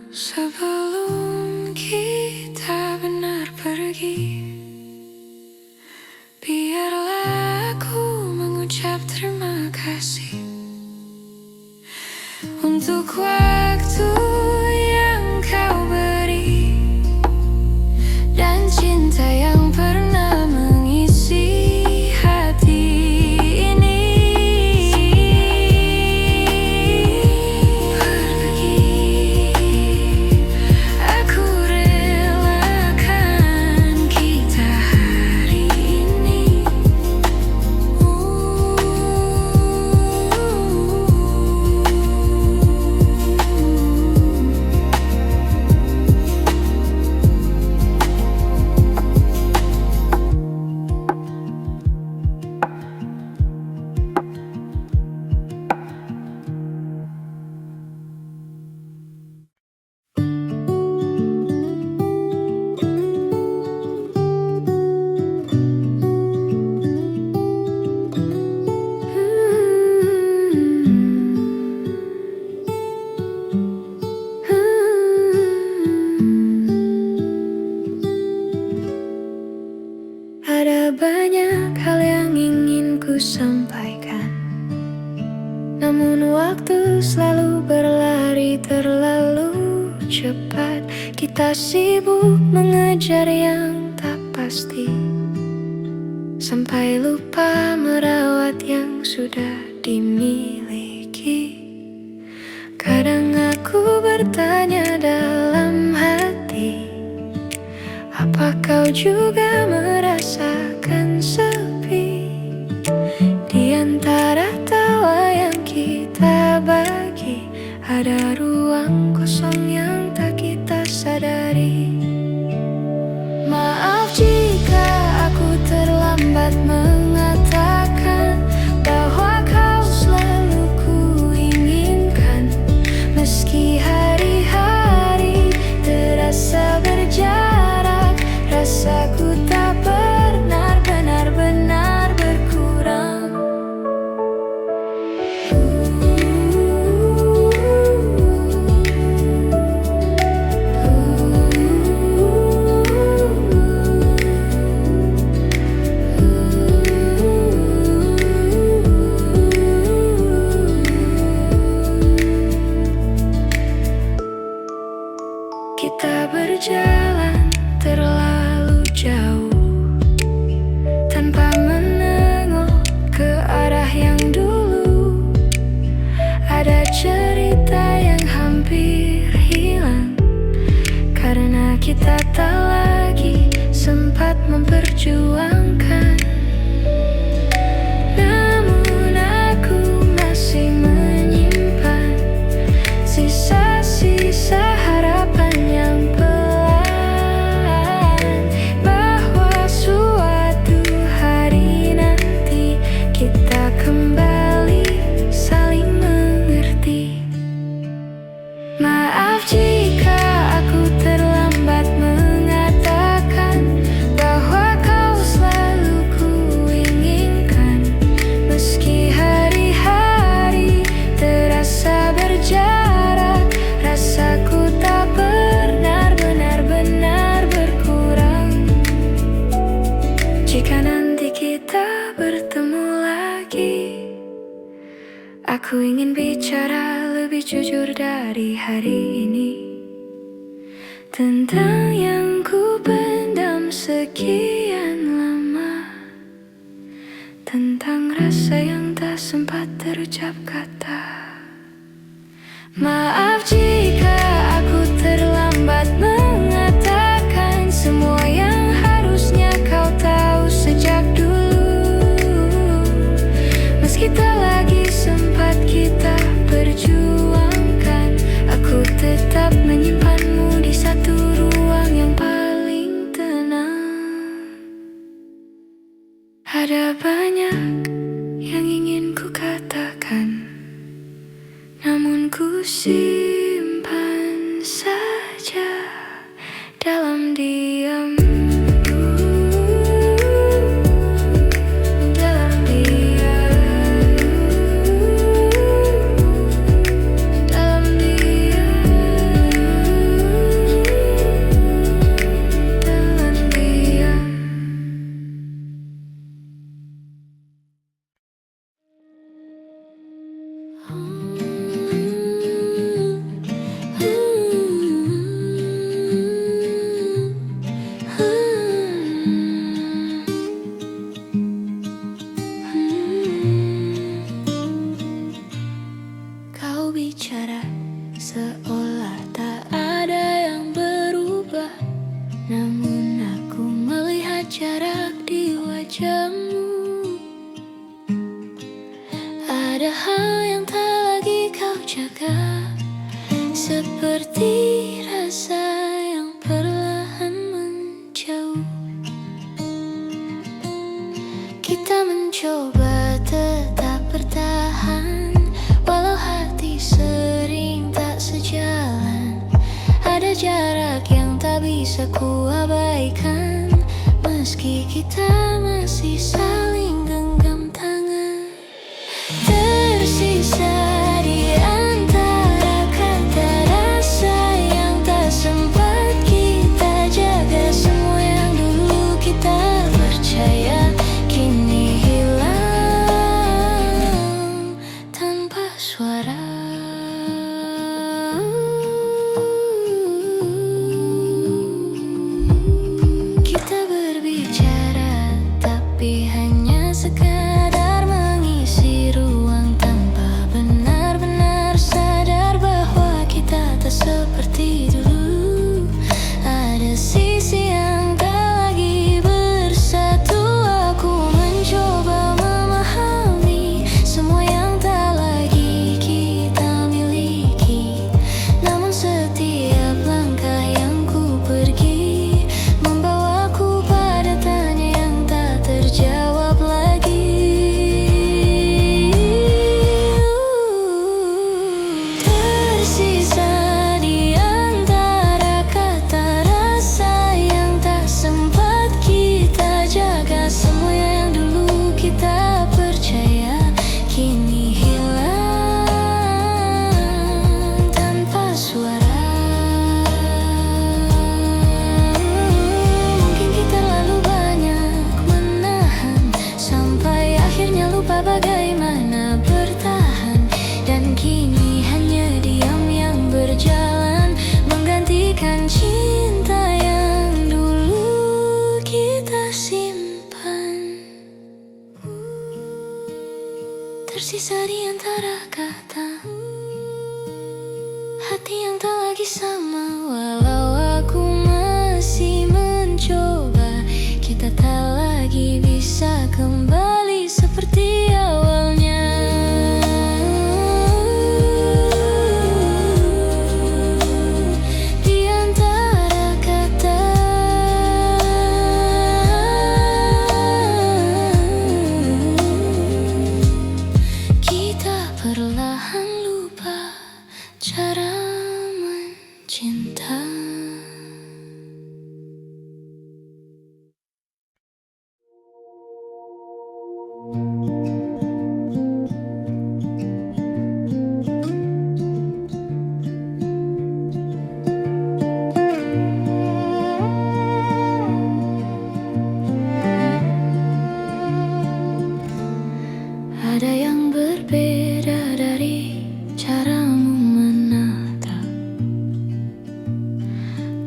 Sebelum kita benar pergi, biarlah aku mengucap terima kasih untuk waktu yang kau beri dan cinta yang pernah mengisi hati ini. Pergi, aku relakan kita hari ini. Ada banyak hal yang ingin ku sampaikan, namun waktu selalu berlari terlalu cepat. Kita sibuk mengejar yang tak pasti, sampai lupa merawat yang sudah dimiliki. Kadang aku bertanya dalam hati, apa kau juga merasakan sepi? Di antara tawa yang kita bagi, ada ruang kosong yang tak kita sadari. Maaf jika aku terlambat mengatakan bahwa kau selalu kuinginkan. Meski hari-hari terasa berjarak, rasaku tak pernah benar-benar berkurang. Kita berjalan terlalu jauh tanpa menengok ke arah yang dulu. Ada cerita yang hampir hilang karena kita tak lagi sempat memperjuangkan. Namun aku masih menyimpan sisa-sisa harapan yang pelan, bahwa suatu hari nanti kita kembali saling mengerti. Maaf jika aku terlambat mengatakan bahwa kau selalu kuinginkan. Meski hari-hari terasa berjarak, rasaku tak pernah benar-benar berkurang. Jika nanti kita bertemu lagi, aku ingin bicara lebih jujur dari hari ini, tentang yang ku pendam sekian lama, tentang rasa yang tak sempat terucap kata. Maaf jika aku terlambat mengatakan semua yang harusnya kau tahu sejak dulu. Meski tak lagi sempat kita perjuangkan, aku tetap menyimpanmu di satu ruang yang paling tenang. Ada banyak yang ingin ku katakan, namun ku simpan saja dalam diam. Dalam diam. Dalam diam. Dalam diam. Kau bicara seolah tak ada yang berubah, namun aku melihat jarak di wajahmu. Ada hal yang tak lagi kau jaga, seperti rasa yang perlahan menjauh. Kita mencoba tetap bertahan, walau hati sering tak sejalan. Ada jarak yang tak bisa ku abaikan, meski kita masih saling genggam tangan. Tersisa di antara kata rasa yang tak sempat kita jaga. Semua yang dulu kita percaya kini hilang tanpa suara. Kita berbicara tapi hanya sekadar mengisi ruang tanpa benar-benar sadar bahwa kita tak di antara kata, hati yang tak lagi sama. Walau aku masih mencoba, kita tak lagi bisa kembali seperti awalnya. Di antara kata, kita perlahan lupa cara mencinta. Ada yang berbeda dari caramu menatap,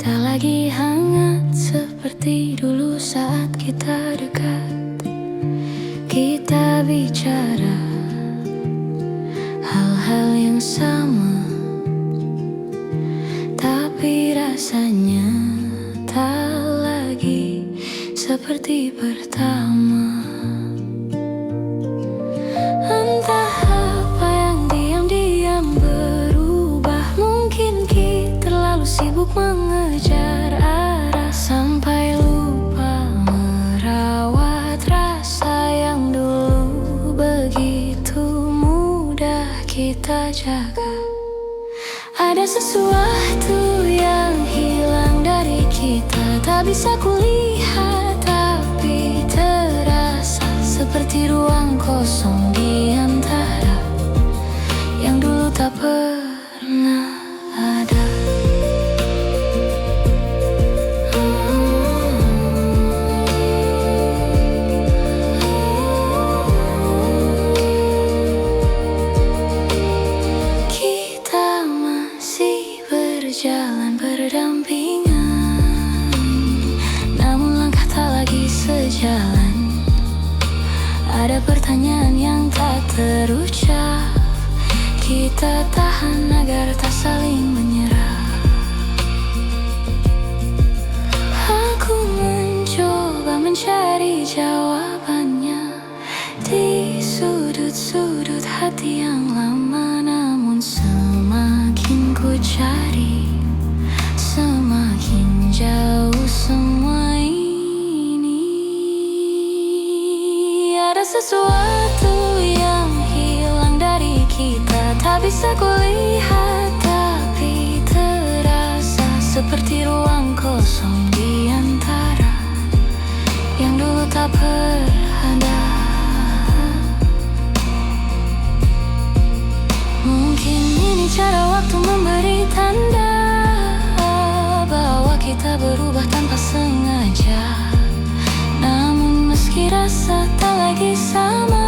tak lagi hangat seperti dulu saat kita dekat. Kita bicara hal-hal yang sama, tapi rasanya tak lagi seperti pertama. Entah apa yang diam-diam berubah. Mungkin kita terlalu sibuk mengejar arah, sampai lupa merawat rasa yang dulu begitu mudah kita jaga. Ada sesuatu yang hilang dari kita, tak bisa kulihat tapi terasa seperti ruang kosong di antara yang dulu tak pernah ada. Kita masih berjalan berdampingan, namun langkah tak lagi sejalan. Ada pertanyaan yang tak terucap, kita tahan agar tak saling menyerah. Aku mencoba mencari jawabannya di sudut-sudut hati yang lama, namun semakin ku cari, semakin jauh semua ini. Ada sesuatu yang hilang dari kita, tak bisa kulihat tapi terasa seperti ruang kosong di antara yang dulu tak berada. Mungkin ini cara waktu memberi tanda bahwa kita berubah tanpa sengaja. Namun meski rasa tak lagi sama,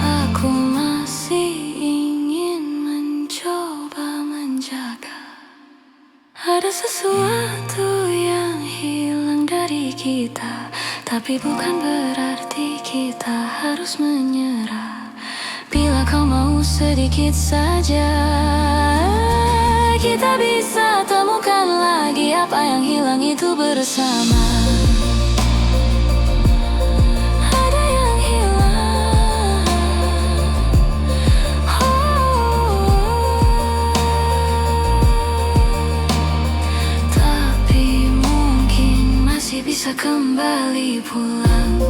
aku masih ingin mencoba menjaga. Ada sesuatu yang hilang dari kita, tapi bukan berarti kita harus menyerah. Bila kau mau sedikit saja, kita bisa temukan lagi apa yang hilang itu bersama. Bisa kembali pulang.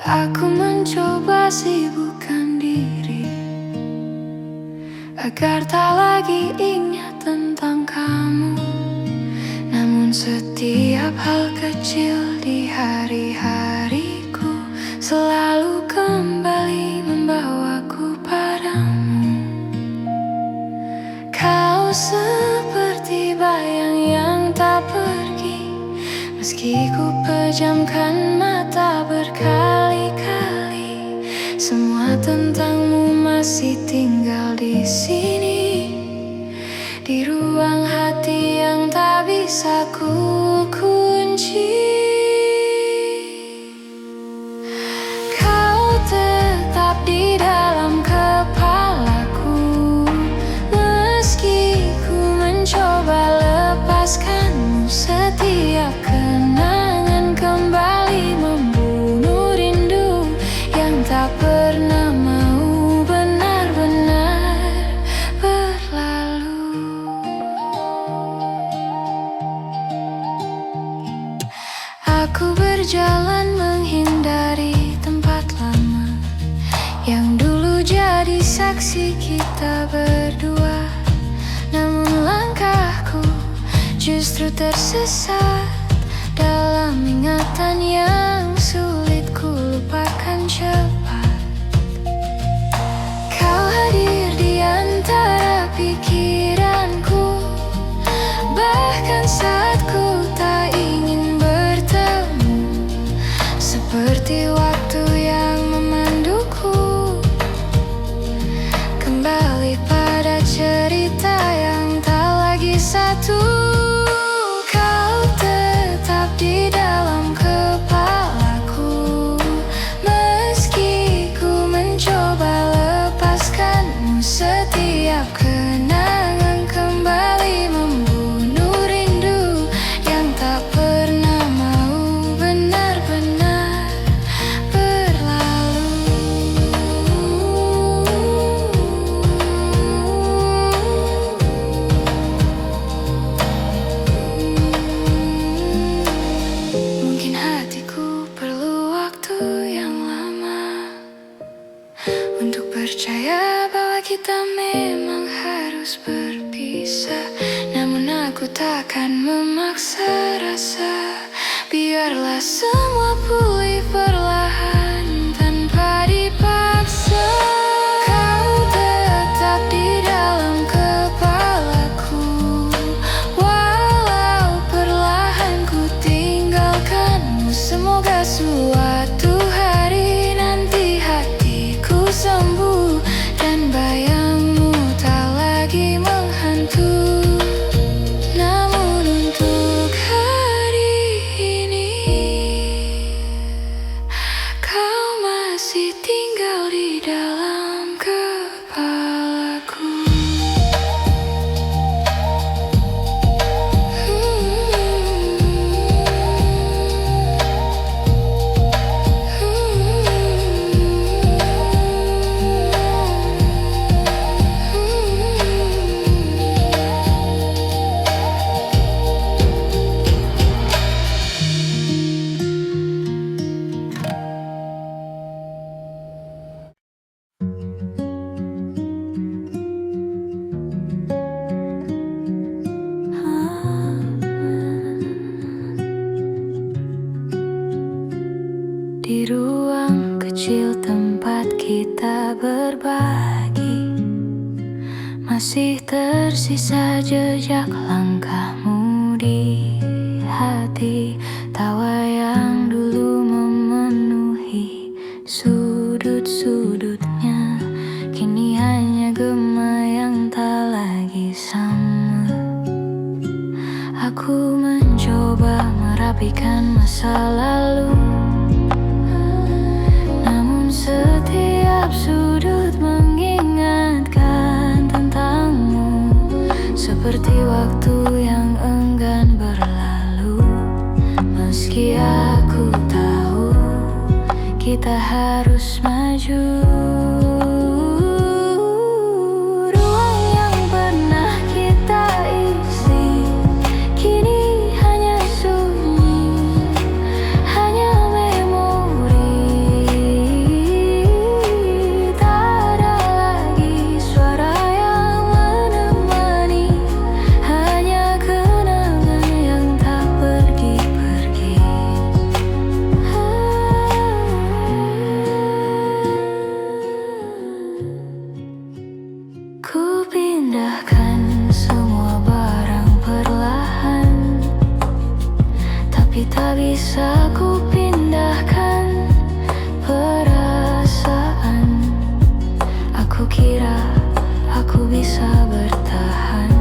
Aku mencoba sibukkan diri agar tak lagi ingat tentang kamu. setiap hal kecil di hari-hariku selalu kembali membawaku padamu. Kau seperti bayang yang tak pergi, meski ku pejamkan mata berkali-kali. Semua tentangmu masih tinggal di sini, di ruang hati yang tak bisa ku kunci. Kau tetap di dalam kepalaku, meski ku mencoba lepaskanmu. Setiap kenangan kembali membunuh rindu yang tak pernah mau benar-benar berlalu. Aku berjalan menghindari tempat lama yang dulu jadi saksi kita berdua. Namun langkahku justru tersesat dalam ingatan yang sulit ku lupakan cepat. Kau hadir di antara pikiranku, bahkan saat ku tak ingin bertemu. Seperti waktu yang memanduku kembali pada cerita yang tak lagi satu. Kau tetap di dalam kepalaku, meski ku mencoba lepaskanmu. Setiap kenangan kembali membunuh rindu yang tak pernah mau benar-benar berlalu. Mungkin hatiku perlu waktu yang lama untuk percaya bahwa kita memang harus berpisah. Namun aku takkan memaksa rasa, biarlah semua pulih perlahan tanpa dipaksa. Kau tetap di dalam kepalaku, walau perlahan ku tinggalkanmu. Semoga suatu hari nanti hatiku sembuh dan bayangmu tak lagi menghantui. Namun untuk hari ini kau masih tinggal di dalam kepalaku. Di ruang kecil tempat kita berbagi, masih tersisa jejak langkahmu di hati. Tawa yang dulu memenuhi sudut-sudutnya, kini hanya gema yang tak lagi sama. Aku mencoba merapikan masa lalu, setiap sudut mengingatkan tentangmu. Seperti waktu yang enggan berlalu, meski aku tahu kita harus maju. Ruang yang pernah kita isi kini hanya sunyi, hanya memori. Tak ada lagi suara yang menemani, hanya kenangan yang tak Tak bisa ku pindahkan perasaan. Aku kira aku bisa bertahan.